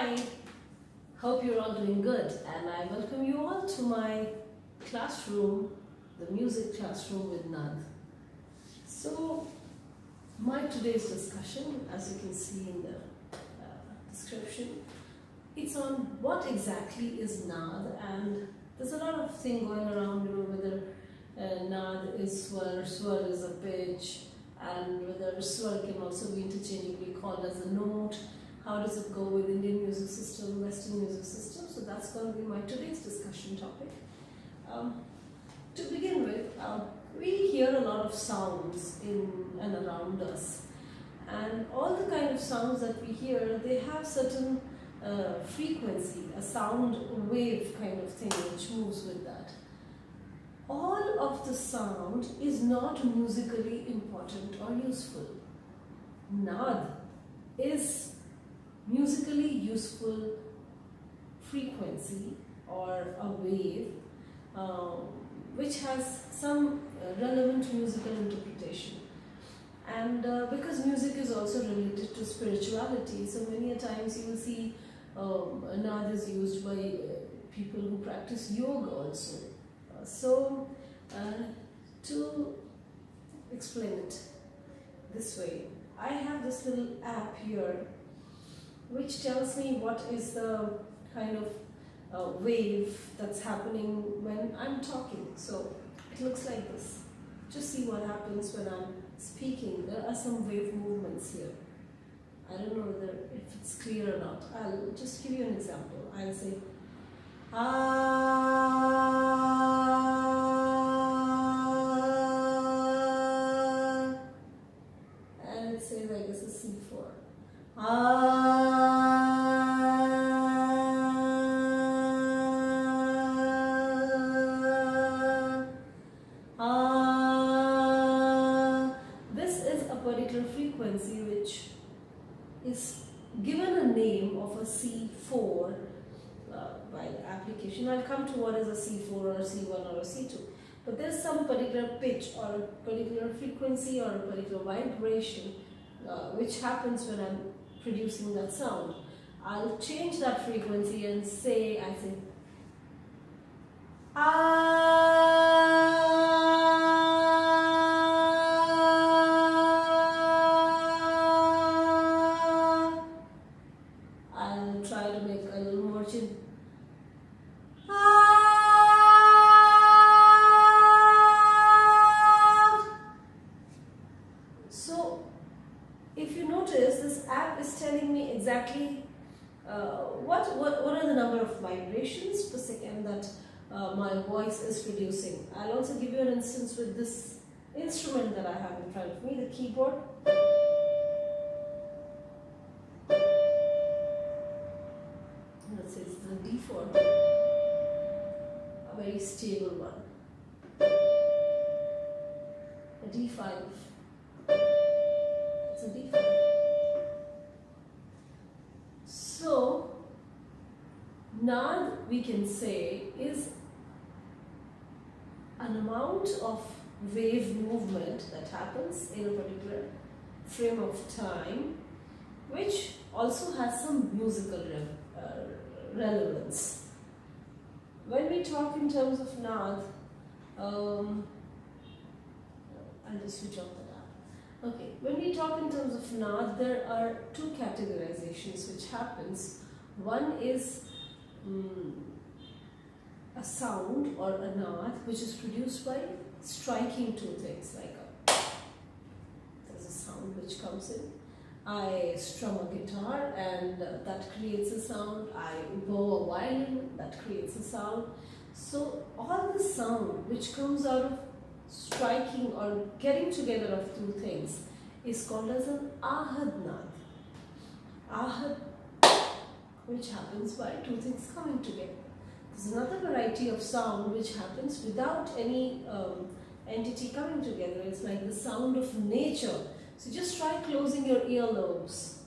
Hi, hope you're all doing good, and I welcome you all to my classroom, the music classroom with Naad. So, my today's discussion, as you can see in the description, it's on what exactly is Naad, and there's a lot of thing going around, whether Naad is Swar, Swar is a pitch, and whether Swar can also be interchangeably called as a note. How does it go with Indian music system, Western music system? So that's going to be my today's discussion topic. To begin with, we hear a lot of sounds in and around us, and all the kind of sounds that we hear, they have certain frequency, a sound wave kind of thing which moves with that. All of the sound is not musically important or useful. Naad is musically useful frequency or a wave which has some relevant musical interpretation. And because music is also related to spirituality, so many a times you will see Naad is used by people who practice yoga also. To explain it this way, I have this little app here which tells me what is the kind of wave that's happening when I'm talking. So it looks like this. Just see what happens when I'm speaking. There are some wave movements here. I don't know whether if it's clear or not. I'll just give you an example. I'll say and it says I guess it's C4. This is a particular frequency which is given a name of a C4 by the application. I'll come to what is a C4 or a C1 or a C2. But there's some particular pitch or a particular frequency or a particular vibration which happens when I'm producing that sound. I'll change that frequency and I say I'll try to make a little more chin. So, if you notice, this app is telling me exactly what are the number of vibrations per second that my voice is producing. I'll also give you an instance with this instrument that I have in front of me, the keyboard. Let's say it's the D4, a very stable one. A D5. It's a D5. So, Naad, we can say, is an amount of wave movement that happens in a particular frame of time, which also has some musical relevance. When we talk in terms of Naad, I'll just switch off that app. Okay, when we talk in terms of Naad, there are two categorizations which happens. One is a sound or a Naad which is produced by striking two things, like there's a sound which comes in. I strum a guitar and that creates a sound. I bow a violin, that creates a sound. So all the sound which comes out of striking or getting together of two things is called as an Aahat Naad. Aahat, which happens by two things coming together. There's another variety of sound which happens without any entity coming together. It's like the sound of nature. So just try closing your earlobes.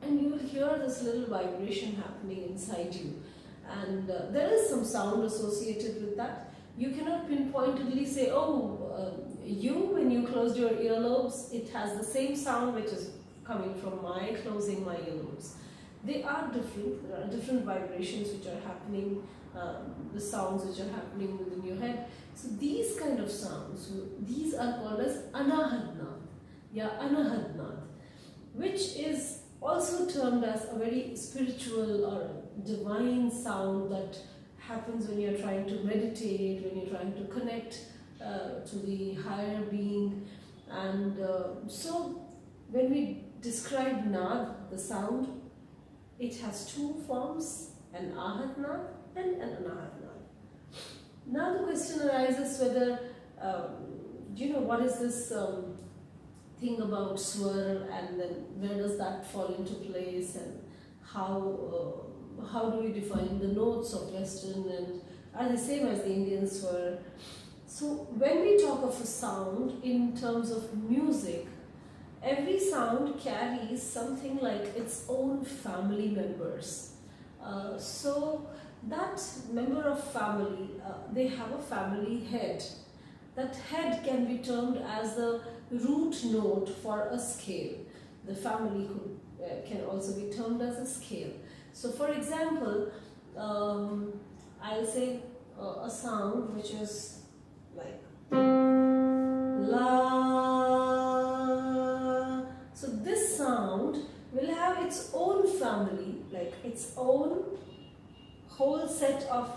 And you will hear this little vibration happening inside you. And there is some sound associated with that. You cannot pinpointedly say, oh, you when you closed your earlobes, it has the same sound which is coming from my closing my earlobes. They are different. There are different vibrations which are happening, the sounds which are happening within your head. So these kind of sounds, these are called as Anahat Naad, Anahat Naad, which is also termed as a very spiritual or divine sound that happens when you're trying to meditate, when you're trying to connect to the higher being. And so when we describe Naad, the sound, it has two forms, an Aahat Naad and an Anahat Naad. Now the question arises whether, what is this thing about Swar, and then where does that fall into place, and how do we define the notes of Western, and are they same as the Indian Swar? So when we talk of a sound in terms of music, every sound carries something like its own family members. So that member of family, they have a family head. That head can be termed as the root note for a scale. The family can also be termed as a scale. So for example, I'll say a sound which is like La. So this sound will have its own family, like its own whole set of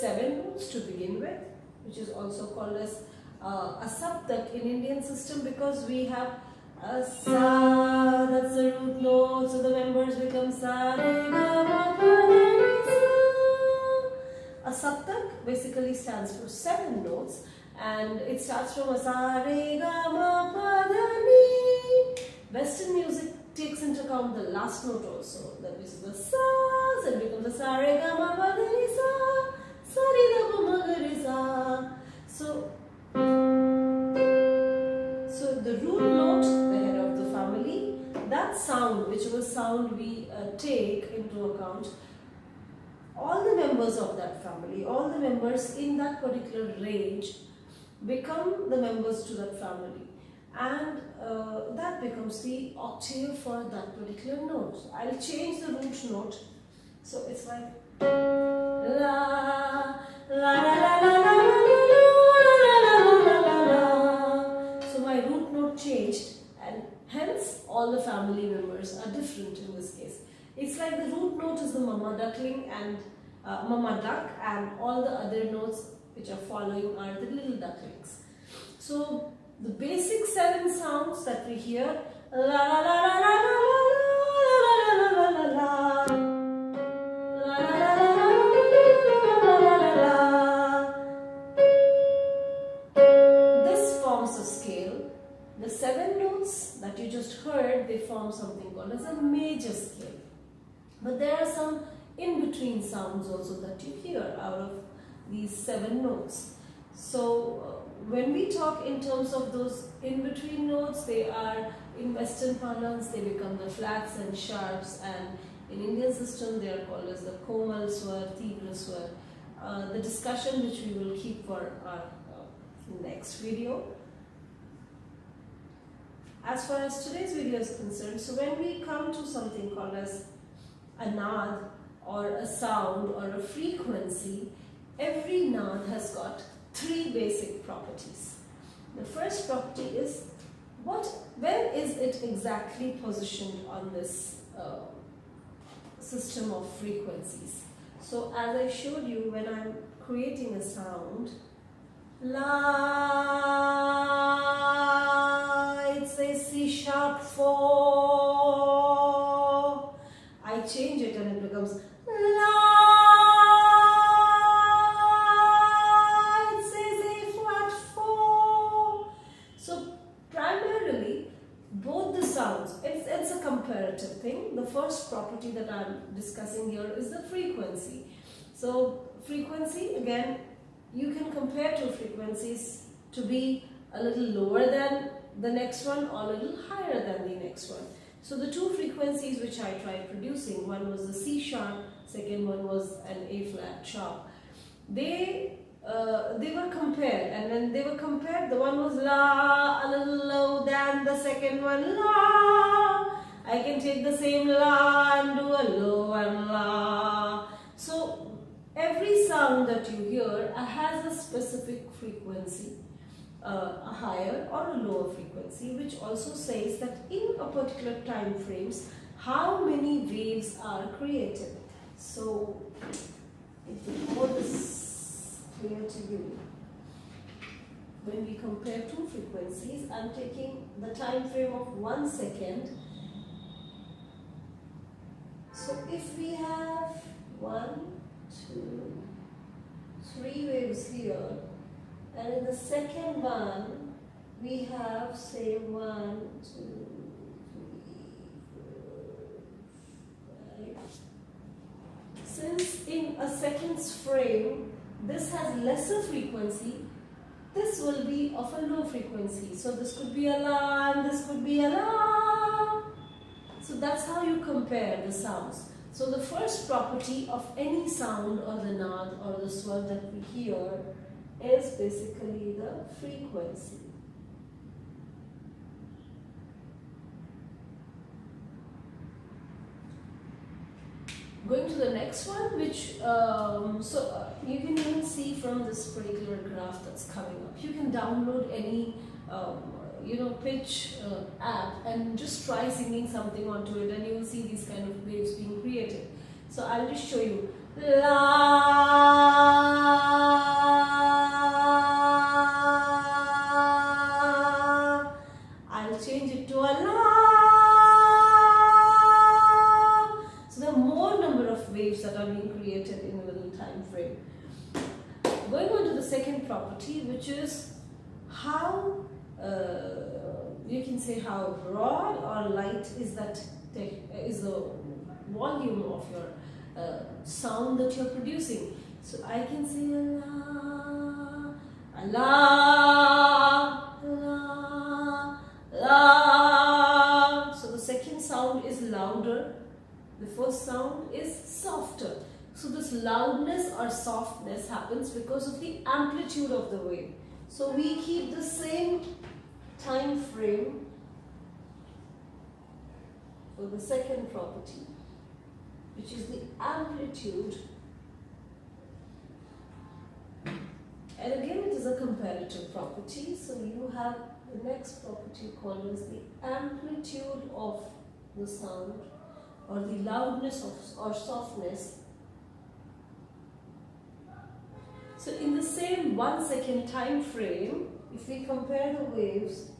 7 notes to begin with, which is also called as a saptak in Indian system, because we have a sa, that's the root note, so the members become sa, re, ga, ma, pa, da, ni, sa. A saptak basically stands for 7 notes, and it starts from a sa, re, ga, ma, pa, da, ni. Western music takes into account the last note also, that is the sa, so it becomes a sa, re, ga, ma, pa, da, ni, sa, sa, re, ga, ma, ma, ga, re, sa. So the root note, the head of the family, that sound, whichever sound we take into account, all the members of that family, all the members in that particular range become the members to that family, and that becomes the octave for that particular note. So I'll change the root note, so it's like la, la, la, la, la, la, la. Changed, and hence all the family members are different in this case. It's like the root note is the mama duckling and mama duck, and all the other notes which are following are the little ducklings. So the basic 7 sounds that we hear, la la la la la la la la la la la la. The 7 notes that you just heard, they form something called as a major scale. But there are some in-between sounds also that you hear out of these 7 notes. So when we talk in terms of those in-between notes, they are, in Western parlance, they become the flats and sharps, and in Indian system they are called as the Komal Swar, Timbre Swar. The discussion which we will keep for our next video. As far as today's video is concerned, so when we come to something called as a naad, or a sound, or a frequency, every naad has got 3 basic properties. The first property is, where is it exactly positioned on this system of frequencies? So as I showed you, when I'm creating a sound, la, it's a C-sharp 4. I change it and it becomes la, it says a flat 4. So primarily both the sounds, it's a comparative thing. The first property that I'm discussing here is the frequency. So frequency, again, you can compare 2 frequencies to be a little lower than the next one or a little higher than the next one. So the 2 frequencies which I tried producing, one was the C sharp, second one was an A flat sharp. They they were compared, and when they were compared, the one was la, a little low than the second one, la. I can take the same la and do a low and la. So every sound that you hear has a specific frequency, a higher or a lower frequency, which also says that in a particular time frames, how many waves are created. So if the more is clear to you, when we compare two frequencies, I'm taking the time frame of 1 second. So if we have 1, 2, 3 waves here, and in the second one we have, say, 1, 2, 3, 4, 5. Since in a second's frame this has lesser frequency, this will be of a low frequency. So this could be a la and this could be a la. So that's how you compare the sounds. So the first property of any sound or the naad or the swar that we hear is basically the frequency. Going to the next one, which you can even see from this particular graph that's coming up. You can download any pitch app and just try singing something onto it, and you will see these kind of waves being created. So I'll just show you. La. I'll change it to a la. So there are more number of waves that are being created in a little time frame. Going on to the second property, which is how you can say how broad or light is the volume of your sound that you're producing. So I can say la, la, la, la. So the second sound is louder, the first sound is softer. So this loudness or softness happens because of the amplitude of the wave. So we keep the same time frame for the second property, which is the amplitude. And again, it is a comparative property. So you have the next property called as the amplitude of the sound, or the loudness or softness. So in the same 1 second time frame, if we compare the waves,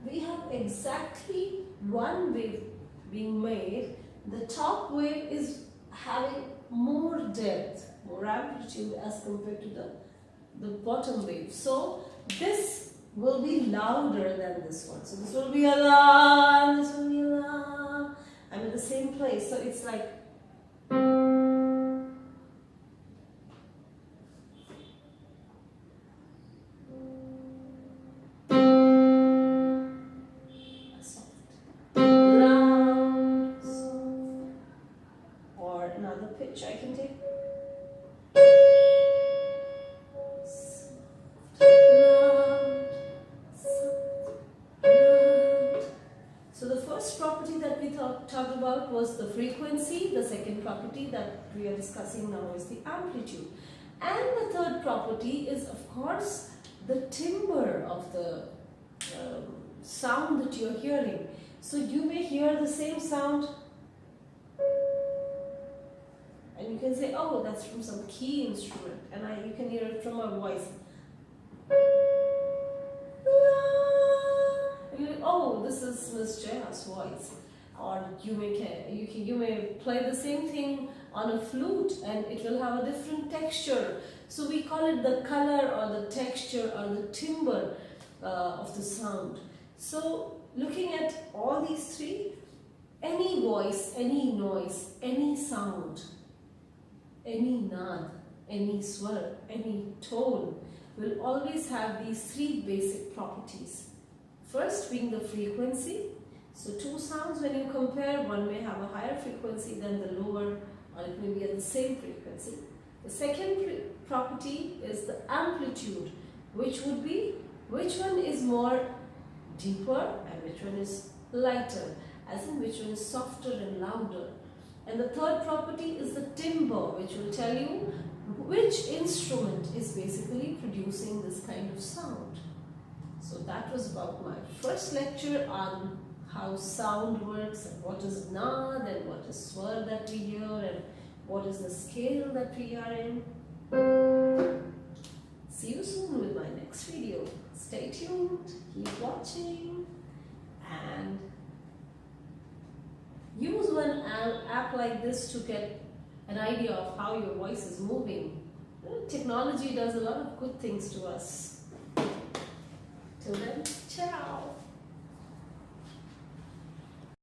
we have exactly one wave being made. The top wave is having more depth, more amplitude as compared to the bottom wave. So this will be louder than this one. So this will be a la and this will be a la. I'm in the same place. So it's like pitch I can take. So the first property that we talked about was the frequency. The second property that we are discussing now is the amplitude. And the third property is, of course, the timbre of the sound that you're hearing. So you may hear the same sound and you can say, oh, that's from some key instrument, and you can hear it from my voice. And you're like, oh, this is Miss Jaya's voice. Or you may play the same thing on a flute and it will have a different texture. So we call it the color or the texture or the timbre of the sound. So looking at all these three, any voice, any noise, any sound, any naad, any swar, any tone will always have these three basic properties. First being the frequency, So two sounds, when you compare, one may have a higher frequency than the lower, or it may be at the same frequency. The second property is the amplitude, which would be which one is more deeper and which one is lighter, as in which one is softer and louder. And the third property is the timbre, which will tell you which instrument is basically producing this kind of sound. So that was about my first lecture on how sound works and what is naad and what is swar that we hear and what is the scale that we are in. See you soon with my next video. Stay tuned, keep watching, and use one app like this to get an idea of how your voice is moving. Technology does a lot of good things to us. Till then, ciao.